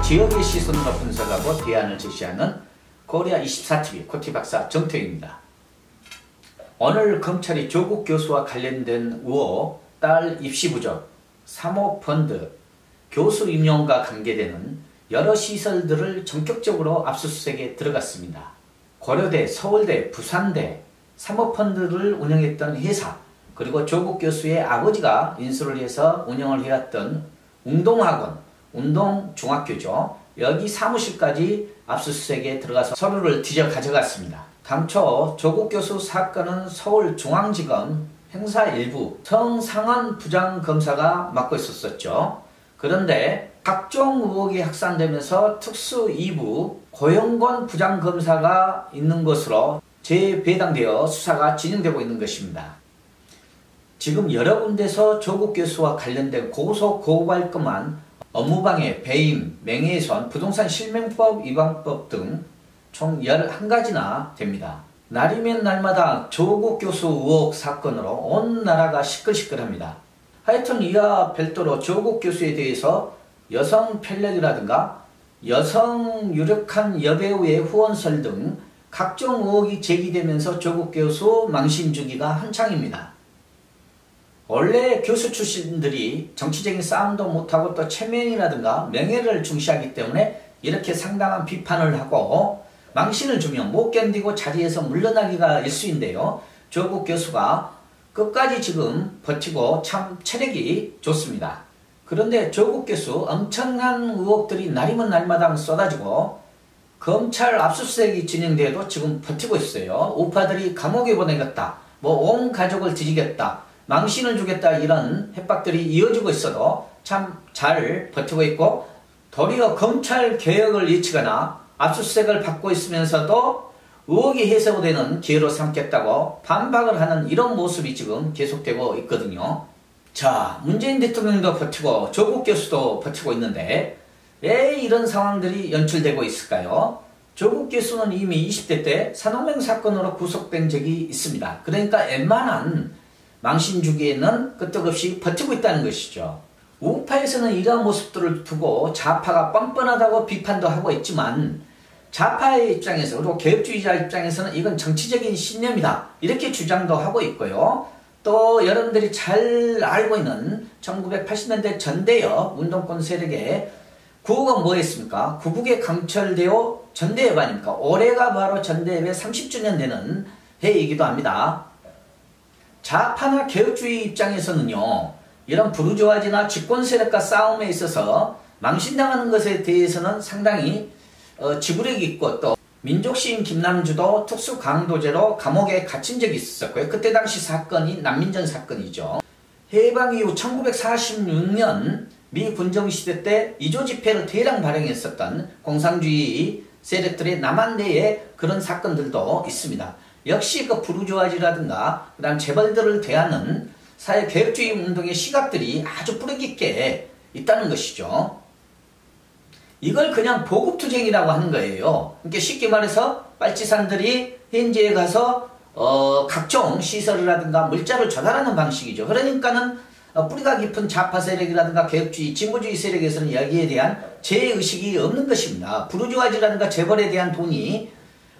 지역의 시선으로 분석하고 대안을 제시하는 코리아24TV 코티박사 정태입니다. 오늘 검찰이 조국 교수와 관련된 의혹, 딸 입시 부족, 사모펀드, 교수 임용과 관계되는 여러 시설들을 전격적으로 압수수색에 들어갔습니다. 고려대, 서울대, 부산대, 사모펀드를 운영했던 회사, 그리고 조국 교수의 아버지가 인수를 해서 운영을 해왔던 운동학원, 운동중학교죠. 여기 사무실까지 압수수색에 들어가서 서류를 뒤져 가져갔습니다. 당초 조국 교수 사건은 서울중앙지검 형사 1부 성상환 부장검사가 맡고 있었죠. 그런데 각종 의혹이 확산되면서 특수 2부 고영권 부장검사가 있는 것으로 재배당되어 수사가 진행되고 있는 것입니다. 지금 여러 군데서 조국 교수와 관련된 고소 고발 건만 업무방해, 배임, 명예훼손, 부동산 실명법 위반법 등 총 11가지나 됩니다. 날이면 날마다 조국 교수 의혹 사건으로 온 나라가 시끌시끌합니다. 하여튼 이와 별도로 조국 교수에 대해서 여성 편력이라든가 여성 유력한 여배우의 후원설 등 각종 의혹이 제기되면서 조국 교수 망신 주기가 한창입니다. 원래 교수 출신들이 정치적인 싸움도 못하고 또 체면이라든가 명예를 중시하기 때문에 이렇게 상당한 비판을 하고 망신을 주면 못 견디고 자리에서 물러나기가 일쑤인데요. 조국 교수가 끝까지 지금 버티고 참 체력이 좋습니다. 그런데 조국 교수 엄청난 의혹들이 날이면 날마다 쏟아지고 검찰 압수수색이 진행돼도 지금 버티고 있어요. 우파들이 감옥에 보내겠다, 뭐 온 가족을 뒤지겠다, 망신을 주겠다, 이런 협박들이 이어지고 있어도 참 잘 버티고 있고, 도리어 검찰 개혁을 예치거나 압수수색을 받고 있으면서도 의혹이 해소되는 기회로 삼겠다고 반박을 하는 이런 모습이 지금 계속되고 있거든요. 자, 문재인 대통령도 버티고 조국 교수도 버티고 있는데 왜 이런 상황들이 연출되고 있을까요? 조국 교수는 이미 20대 때 산호명 사건으로 구속된 적이 있습니다. 그러니까 웬만한 망신 주기에는 끄떡없이 버티고 있다는 것이죠. 우파에서는 이러한 모습들을 두고 좌파가 뻔뻔하다고 비판도 하고 있지만, 좌파의 입장에서, 그리고 개혁주의자 입장에서는 이건 정치적인 신념이다, 이렇게 주장도 하고 있고요. 또 여러분들이 잘 알고 있는 1980년대 전대협 운동권 세력의 구호가 뭐였습니까? 구국의 강철대요 전대협 아닙니까? 올해가 바로 전대협의 30주년 되는 해이기도 합니다. 좌파나 개혁주의 입장에서는요, 이런 부르주아지나 집권 세력과 싸움에 있어서 망신당하는 것에 대해서는 상당히 지구력이 있고, 또 민족시인 김남주도 특수강도죄로 감옥에 갇힌 적이 있었고요. 그때 당시 사건이 난민전 사건이죠. 해방 이후 1946년 미 군정시대 때 이조 집회를 대량 발행했었던 공산주의 세력들의 남한 내에 그런 사건들도 있습니다. 역시 그 부르주아지라든가 그다음 재벌들을 대하는 사회개혁주의 운동의 시각들이 아주 뿌리 깊게 있다는 것이죠. 이걸 그냥 보급투쟁이라고 하는 거예요. 그러니까 쉽게 말해서 빨치산들이 현지에 가서 각종 시설이라든가 물자를 조달하는 방식이죠. 그러니까는 뿌리가 깊은 좌파 세력이라든가 개혁주의, 진보주의 세력에서는 여기에 대한 제의식이 없는 것입니다. 부르주아지라든가 재벌에 대한 돈이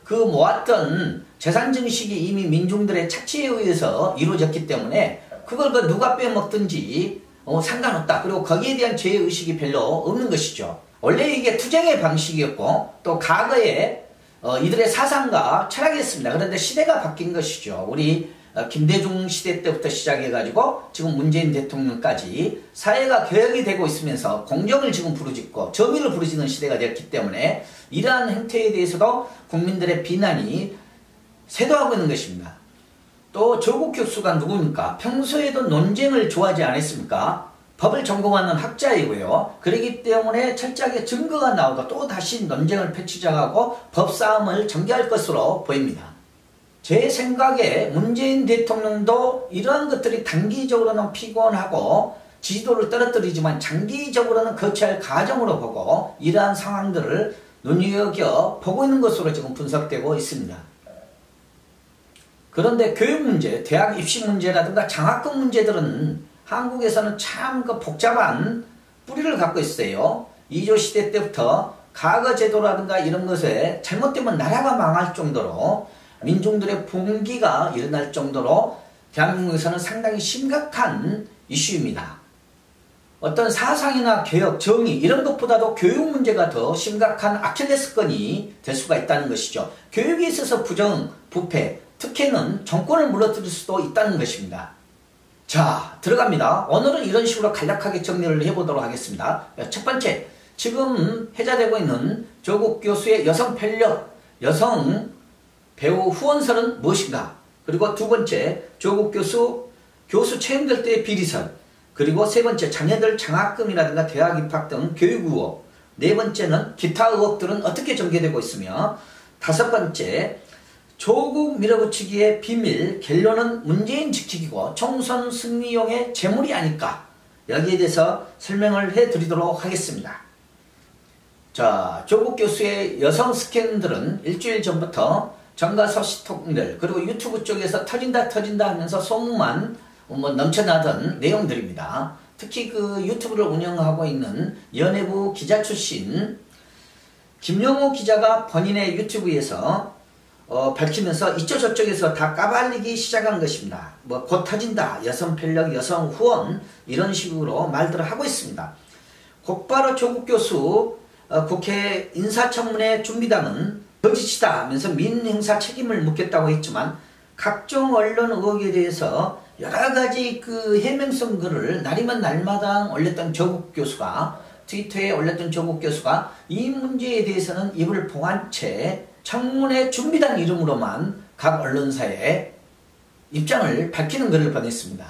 그 모았던 재산 증식이 이미 민중들의 착취에 의해서 이루어졌기 때문에 그걸 누가 빼먹든지 상관없다. 그리고 거기에 대한 죄의식이 별로 없는 것이죠. 원래 이게 투쟁의 방식이었고, 또 과거에 이들의 사상과 철학이었습니다. 그런데 시대가 바뀐 것이죠. 우리 김대중 시대 때부터 시작해가지고 지금 문재인 대통령까지 사회가 개혁이 되고 있으면서 공정을 지금 부르짖고 정의를 부르짖는 시대가 되었기 때문에 이러한 행태에 대해서도 국민들의 비난이 쇄도하고 있는 것입니다. 또 조국 교수가 누굽니까? 평소에도 논쟁을 좋아하지 않았습니까? 법을 전공하는 학자이고요. 그렇기 때문에 철저하게 증거가 나오고 또 다시 논쟁을 펼치자고 법싸움을 전개할 것으로 보입니다. 제 생각에 문재인 대통령도 이러한 것들이 단기적으로는 피곤하고 지지도를 떨어뜨리지만 장기적으로는 거쳐야 할 과정으로 보고 이러한 상황들을 눈여겨 보고 있는 것으로 지금 분석되고 있습니다. 그런데 교육 문제, 대학 입시 문제라든가 장학금 문제들은 한국에서는 참 복잡한 뿌리를 갖고 있어요. 2조 시대 때부터 가거제도라든가 이런 것에 잘못되면 나라가 망할 정도로 민중들의 봉기가 일어날 정도로 대한민국에서는 상당히 심각한 이슈입니다. 어떤 사상이나 개혁, 정의 이런 것보다도 교육 문제가 더 심각한 아킬레스건이 될 수가 있다는 것이죠. 교육에 있어서 부정, 부패, 특혜는 정권을 무너뜨릴 수도 있다는 것입니다. 자, 들어갑니다. 오늘은 이런 식으로 간략하게 정리를 해보도록 하겠습니다. 첫 번째, 지금 회자되고 있는 조국 교수의 여성 편력, 여성 배우 후원설은 무엇인가? 그리고 두 번째, 조국 교수 채용될 때의 비리설, 그리고 세 번째, 자녀들 장학금이라든가 대학 입학 등 교육 의혹, 네 번째는 기타 의혹들은 어떻게 전개되고 있으며, 다섯 번째, 조국 밀어붙이기의 비밀, 결론은 문재인 지키기고 총선 승리용의 재물이 아닐까? 여기에 대해서 설명을 해드리도록 하겠습니다. 자, 조국 교수의 여성 스캔들은 일주일 전부터 정가 소식통들 그리고 유튜브 쪽에서 터진다 하면서 소문만 넘쳐나던 내용들입니다. 특히 그 유튜브를 운영하고 있는 연예부 기자 출신 김용호 기자가 본인의 유튜브에서 밝히면서 이쪽 저쪽에서 다 까발리기 시작한 것입니다. 뭐 곧 터진다, 여성 편력, 여성 후원 이런 식으로 말들을 하고 있습니다. 곧바로 조국 교수 국회 인사청문회 준비단은 거짓이다 하면서 민행사 책임을 묻겠다고 했지만 각종 언론 의혹에 대해서 여러가지 그 해명성 글을 날이면 날마다 올렸던 조국 교수가 트위터에 올렸던 조국 교수가 이 문제에 대해서는 입을 봉한 채 청문회 준비단 이름으로만 각 언론사에 입장을 밝히는 글을 보냈습니다.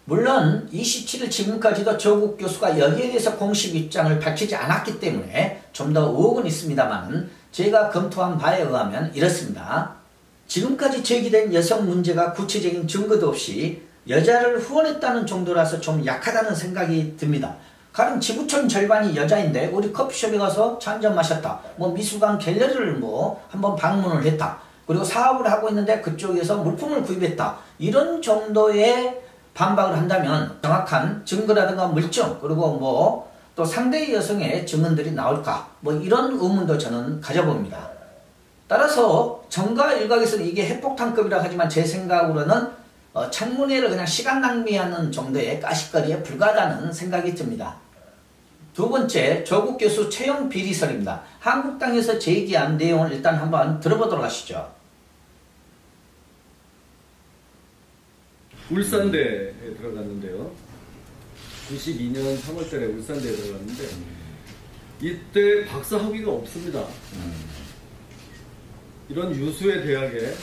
물론 27일 지금까지도 조국 교수가 여기에 대해서 공식 입장을 밝히지 않았기 때문에 좀 더 의혹은 있습니다만 제가 검토한 바에 의하면 이렇습니다. 지금까지 제기된 여성 문제가 구체적인 증거도 없이 여자를 후원했다는 정도라서 좀 약하다는 생각이 듭니다. 가령 지구촌 절반이 여자인데 우리 커피숍에 가서 차 한잔 마셨다. 뭐 미술관 갤러리를 뭐 한번 방문을 했다. 그리고 사업을 하고 있는데 그쪽에서 물품을 구입했다. 이런 정도의 반박을 한다면 정확한 증거라든가 물증 그리고 뭐 또 상대의 여성의 증언들이 나올까 뭐 이런 의문도 저는 가져봅니다. 따라서 정가 일각에서는 이게 핵폭탄급이라 하지만 제 생각으로는 청문회를 그냥 시간 낭비하는 정도의 까짓거리에 불과하다는 생각이 듭니다. 두 번째, 조국 교수 채용 비리설입니다. 한국당에서 제기한 내용을 일단 한번 들어보도록 하시죠. 울산대에 들어갔는데요. 92년 3월달에 울산대에 들어갔는데 이때 박사 학위가 없습니다. 이런 유수의 대학에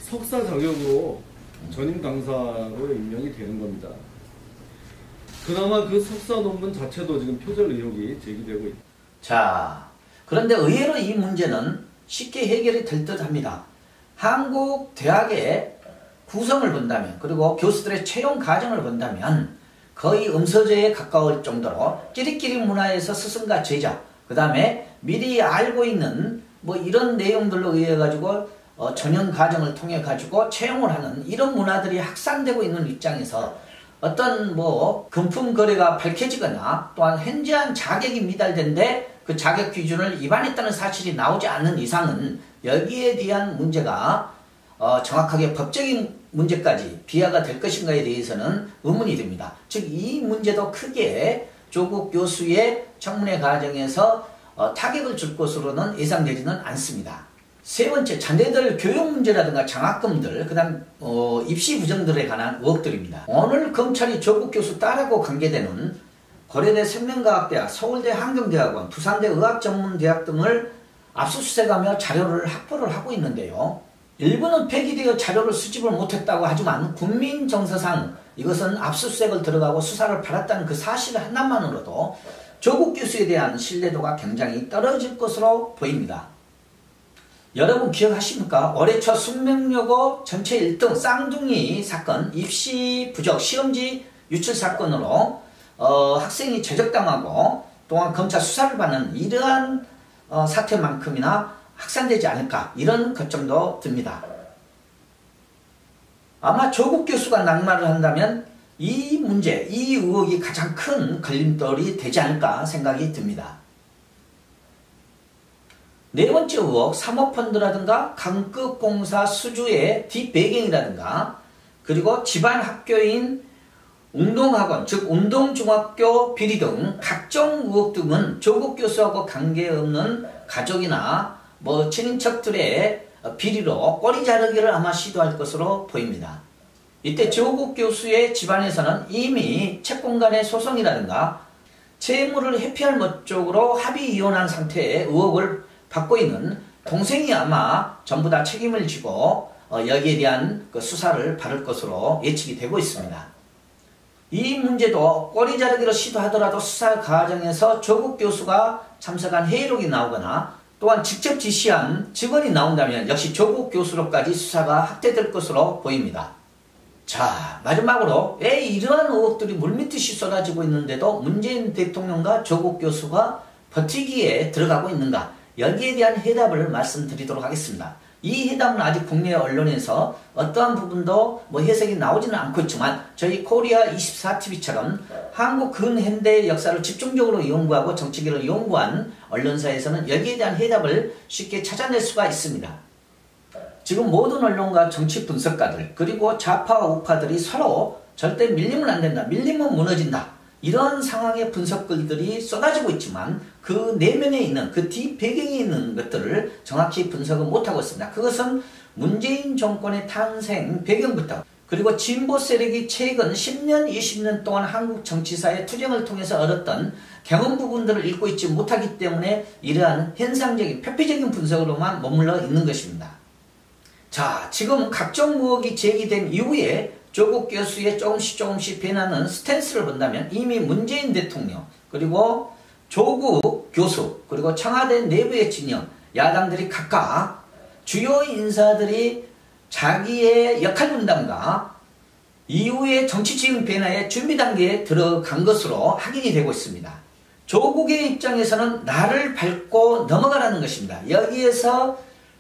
석사 자격으로 전임 강사로 임명이 되는 겁니다. 그나마 그 석사 논문 자체도 지금 표절 의혹이 제기되고 있다. 자, 그런데 의외로 이 문제는 쉽게 해결이 될 듯합니다. 한국 대학의 구성을 본다면 그리고 교수들의 채용 과정을 본다면 거의 음서제에 가까울 정도로 끼리끼리 문화에서 스승과 제자 그 다음에 미리 알고 있는 뭐 이런 내용들로 의해 가지고 전형 과정을 통해 가지고 채용을 하는 이런 문화들이 확산되고 있는 입장에서 어떤 뭐 금품 거래가 밝혀지거나 또한 현저한 자격이 미달된데 그 자격 기준을 위반했다는 사실이 나오지 않는 이상은 여기에 대한 문제가 정확하게 법적인 문제까지 비하가 될 것인가에 대해서는 의문이 듭니다. 즉 이 문제도 크게 조국 교수의 청문회 과정에서 타격을 줄 것으로는 예상되지는 않습니다. 세 번째, 자녀들 교육 문제라든가 장학금들, 그 다음 입시 부정들에 관한 의혹들입니다. 오늘 검찰이 조국 교수 딸하고 관계되는 고려대 생명과학대학, 서울대 환경대학원, 부산대 의학전문대학 등을 압수수색하며 자료를 확보를 하고 있는데요. 일부는 폐기되어 자료를 수집을 못했다고 하지만 국민정서상 이것은 압수수색을 들어가고 수사를 받았다는 그 사실 하나만으로도 조국 교수에 대한 신뢰도가 굉장히 떨어질 것으로 보입니다. 여러분 기억하십니까? 올해 초 숙명여고 전체 1등 쌍둥이 사건, 입시 부적, 시험지 유출 사건으로 학생이 제적당하고 또한 검찰 수사를 받는 이러한 사태만큼이나 확산되지 않을까 이런 걱정도 듭니다. 아마 조국 교수가 낙마를 한다면 이 문제, 이 의혹이 가장 큰 걸림돌이 되지 않을까 생각이 듭니다. 네 번째 의혹, 사모펀드라든가 강급공사 수주의 뒷배경이라든가 그리고 집안 학교인 운동학원, 즉 운동중학교 비리 등 각종 의혹 등은 조국 교수하고 관계없는 가족이나 친인척들의 비리로 꼬리 자르기를 아마 시도할 것으로 보입니다. 이때 조국 교수의 집안에서는 이미 채권 간의 소송이라든가 채무를 회피할 목적으로 합의 이혼한 상태의 의혹을 받고 있는 동생이 아마 전부 다 책임을 지고 여기에 대한 그 수사를 받을 것으로 예측이 되고 있습니다. 이 문제도 꼬리 자르기로 시도하더라도 수사 과정에서 조국 교수가 참석한 회의록이 나오거나 또한 직접 지시한 직원이 나온다면 역시 조국 교수로까지 수사가 확대될 것으로 보입니다. 자, 마지막으로 왜 이러한 의혹들이 물밀듯이 쏟아지고 있는데도 문재인 대통령과 조국 교수가 버티기에 들어가고 있는가? 여기에 대한 해답을 말씀드리도록 하겠습니다. 이 해답은 아직 국내 언론에서 어떠한 부분도 해석이 나오지는 않고 있지만 저희 코리아24TV처럼 한국 근현대 역사를 집중적으로 연구하고 정치계를 연구한 언론사에서는 여기에 대한 해답을 쉽게 찾아낼 수가 있습니다. 지금 모든 언론과 정치 분석가들 그리고 좌파 우파들이 서로 절대 밀리면 안 된다, 밀리면 무너진다, 이런 상황의 분석글들이 쏟아지고 있지만 그 내면에 있는 그 뒷배경에 있는 것들을 정확히 분석을 못하고 있습니다. 그것은 문재인 정권의 탄생 배경부터 그리고 진보 세력이 최근 10년, 20년 동안 한국 정치사의 투쟁을 통해서 얻었던 경험 부분들을 읽고 있지 못하기 때문에 이러한 현상적인 표피적인 분석으로만 머물러 있는 것입니다. 자, 지금 각종 의혹이 제기된 이후에 조국 교수의 조금씩 변하는 스탠스를 본다면 이미 문재인 대통령 그리고 조국 교수 그리고 청와대 내부의 진영 야당들이 각각 주요 인사들이 자기의 역할 분담과 이후의 정치적인 변화의 준비 단계에 들어간 것으로 확인이 되고 있습니다. 조국의 입장에서는 나를 밟고 넘어가라는 것입니다. 여기에서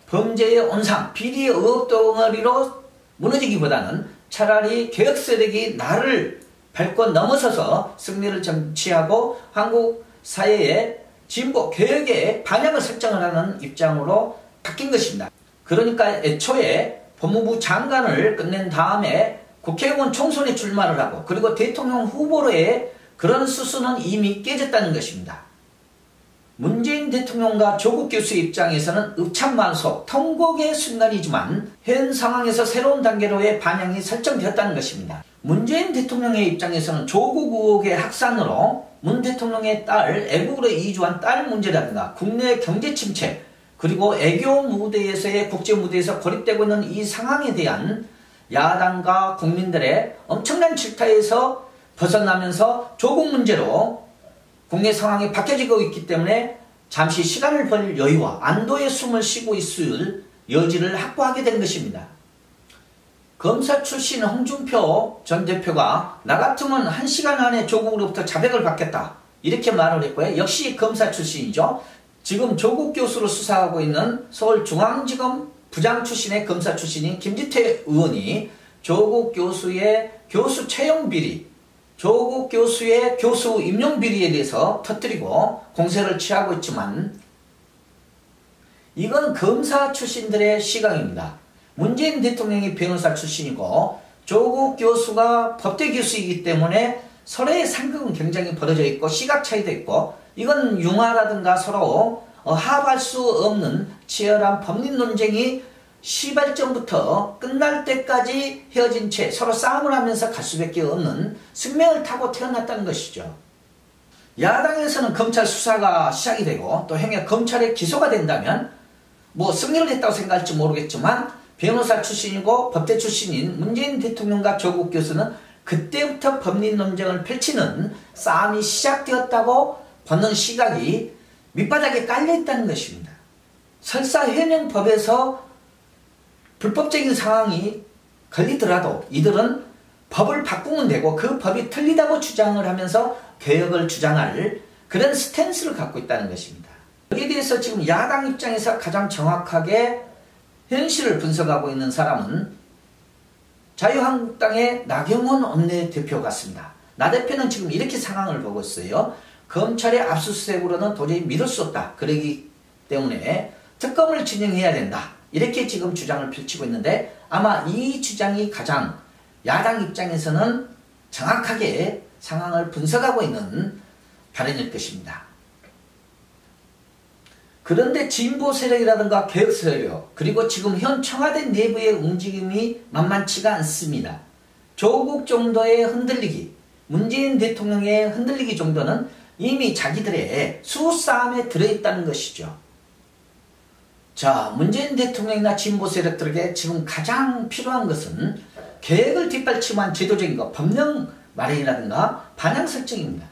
범죄의 온상, 비리의 의혹 덩어리로 무너지기보다는 차라리 개혁 세력이 나를 밟고 넘어서서 승리를 쟁취하고 한국 사회의 진보, 개혁의 방향을 설정을 하는 입장으로 바뀐 것입니다. 그러니까 애초에 법무부 장관을 끝낸 다음에 국회의원 총선에 출마를 하고 그리고 대통령 후보로의 그런 수순은 이미 깨졌다는 것입니다. 문재인 대통령과 조국 교수의 입장에서는 읍참만속, 통곡의 순간이지만 현 상황에서 새로운 단계로의 방향이 설정되었다는 것입니다. 문재인 대통령의 입장에서는 조국 의혹의 확산으로 문 대통령의 딸, 애국으로 이주한 딸 문제라든가 국내 경제 침체 그리고 애교 무대에서의 국제 무대에서 고립되고 있는 이 상황에 대한 야당과 국민들의 엄청난 질타에서 벗어나면서 조국 문제로 국내 상황이 바뀌어지고 있기 때문에 잠시 시간을 벌 여유와 안도의 숨을 쉬고 있을 여지를 확보하게 된 것입니다. 검사 출신 홍준표 전 대표가 나 같으면 1시간 안에 조국으로부터 자백을 받겠다 이렇게 말을 했고요. 역시 검사 출신이죠. 지금 조국 교수로 수사하고 있는 서울중앙지검 부장 출신의 검사 출신인 김진태 의원이 조국 교수의 교수 채용 비리, 조국 교수의 교수 임용 비리에 대해서 터뜨리고 공세를 취하고 있지만 이건 검사 출신들의 시각입니다. 문재인 대통령이 변호사 출신이고 조국 교수가 법대 교수이기 때문에 서로의 상극은 굉장히 벌어져 있고 시각 차이도 있고 이건 융화라든가 서로 합할 수 없는 치열한 법리 논쟁이 시발점부터 끝날 때까지 헤어진 채 서로 싸움을 하면서 갈 수밖에 없는 숙명을 타고 태어났다는 것이죠. 야당에서는 검찰 수사가 시작이 되고 또 행여 검찰에 기소가 된다면 승리를 했다고 생각할지 모르겠지만 변호사 출신이고 법대 출신인 문재인 대통령과 조국 교수는 그때부터 법리 논쟁을 펼치는 싸움이 시작되었다고 보는 시각이 밑바닥에 깔려있다는 것입니다. 설사 현행법에서 불법적인 상황이 걸리더라도 이들은 법을 바꾸면 되고 그 법이 틀리다고 주장을 하면서 개혁을 주장할 그런 스탠스를 갖고 있다는 것입니다. 여기에 대해서 지금 야당 입장에서 가장 정확하게 현실을 분석하고 있는 사람은 자유한국당의 나경원 원내대표 같습니다. 나 대표는 지금 이렇게 상황을 보고 있어요. 검찰의 압수수색으로는 도저히 믿을 수 없다. 그러기 때문에 특검을 진행해야 된다. 이렇게 지금 주장을 펼치고 있는데 아마 이 주장이 가장 야당 입장에서는 정확하게 상황을 분석하고 있는 발언일 것입니다. 그런데 진보 세력이라든가 개혁 세력 그리고 지금 현 청와대 내부의 움직임이 만만치가 않습니다. 조국 정도의 흔들리기, 문재인 대통령의 흔들리기 정도는 이미 자기들의 수싸움에 들어있다는 것이죠. 자, 문재인 대통령이나 진보 세력들에게 지금 가장 필요한 것은 계획을 뒷받침한 제도적인 것, 법령 마련이라든가 반향 설정입니다.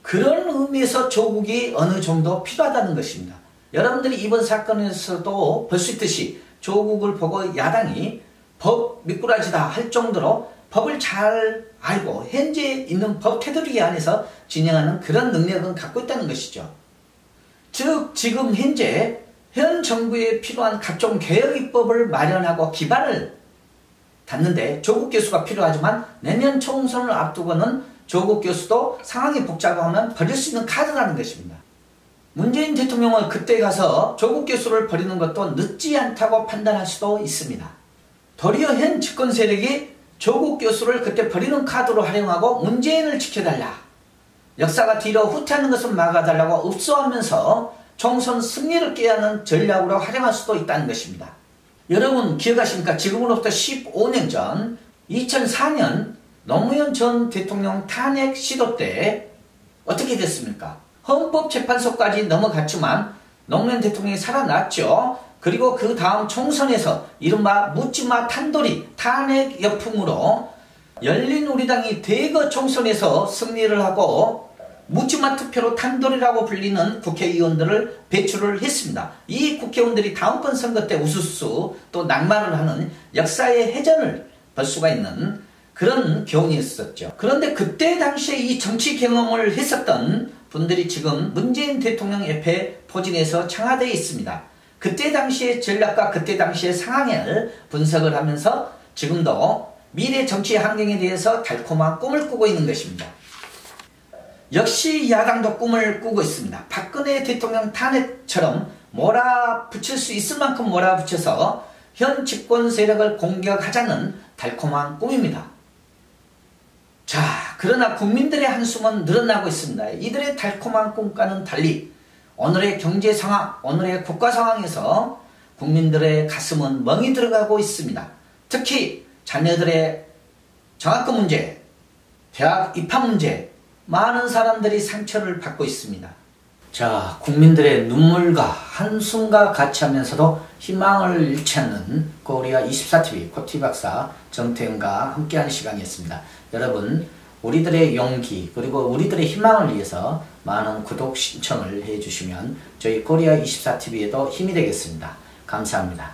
그런 의미에서 조국이 어느 정도 필요하다는 것입니다. 여러분들이 이번 사건에서도 볼 수 있듯이 조국을 보고 야당이 법 미꾸라지다 할 정도로 법을 잘 알고 현재 있는 법 테두리 안에서 진행하는 그런 능력은 갖고 있다는 것이죠. 즉 지금 현재 현 정부에 필요한 각종 개혁 입법을 마련하고 기반을 닫는데 조국 교수가 필요하지만 내년 총선을 앞두고는 조국 교수도 상황이 복잡하면 버릴 수 있는 카드라는 것입니다. 문재인 대통령은 그때 가서 조국 교수를 버리는 것도 늦지 않다고 판단할 수도 있습니다. 도리어 현 집권 세력이 조국 교수를 그때 버리는 카드로 활용하고 문재인을 지켜달라. 역사가 뒤로 후퇴하는 것을 막아달라고 읍소하면서 총선 승리를 꾀하는 전략으로 활용할 수도 있다는 것입니다. 여러분 기억하십니까? 지금으로부터 15년 전 2004년 노무현 전 대통령 탄핵 시도 때 어떻게 됐습니까? 헌법재판소까지 넘어갔지만 노무현 대통령이 살아났죠. 그리고 그 다음 총선에서 이른바 묻지마 탄도리 탄핵 여풍으로 열린우리당이 대거 총선에서 승리를 하고 묻지마 투표로 탄도리라고 불리는 국회의원들을 배출을 했습니다. 이 국회의원들이 다음번 선거 때 우수수 또 낙마를 하는 역사의 해전을 볼 수가 있는 그런 교훈이 있었죠. 그런데 그때 당시에 이 정치 경험을 했었던 분들이 지금 문재인 대통령 옆에 포진해서 청와대에 있습니다. 그때 당시의 전략과 그때 당시의 상황을 분석을 하면서 지금도 미래 정치 환경에 대해서 달콤한 꿈을 꾸고 있는 것입니다. 역시 야당도 꿈을 꾸고 있습니다. 박근혜 대통령 탄핵처럼 몰아붙일 수 있을 만큼 몰아붙여서 현 집권 세력을 공격하자는 달콤한 꿈입니다. 자, 그러나 국민들의 한숨은 늘어나고 있습니다. 이들의 달콤한 꿈과는 달리 오늘의 경제 상황, 오늘의 국가 상황에서 국민들의 가슴은 멍이 들어가고 있습니다. 특히 자녀들의 장학금 문제, 대학 입학 문제, 많은 사람들이 상처를 받고 있습니다. 자, 국민들의 눈물과 한숨과 같이 하면서도 희망을 잃지 않는 코리아24TV 코티박사 정태훈과 함께하는 시간이었습니다. 여러분, 우리들의 용기 그리고 우리들의 희망을 위해서 많은 구독 신청을 해주시면 저희 코리아24TV에도 힘이 되겠습니다. 감사합니다.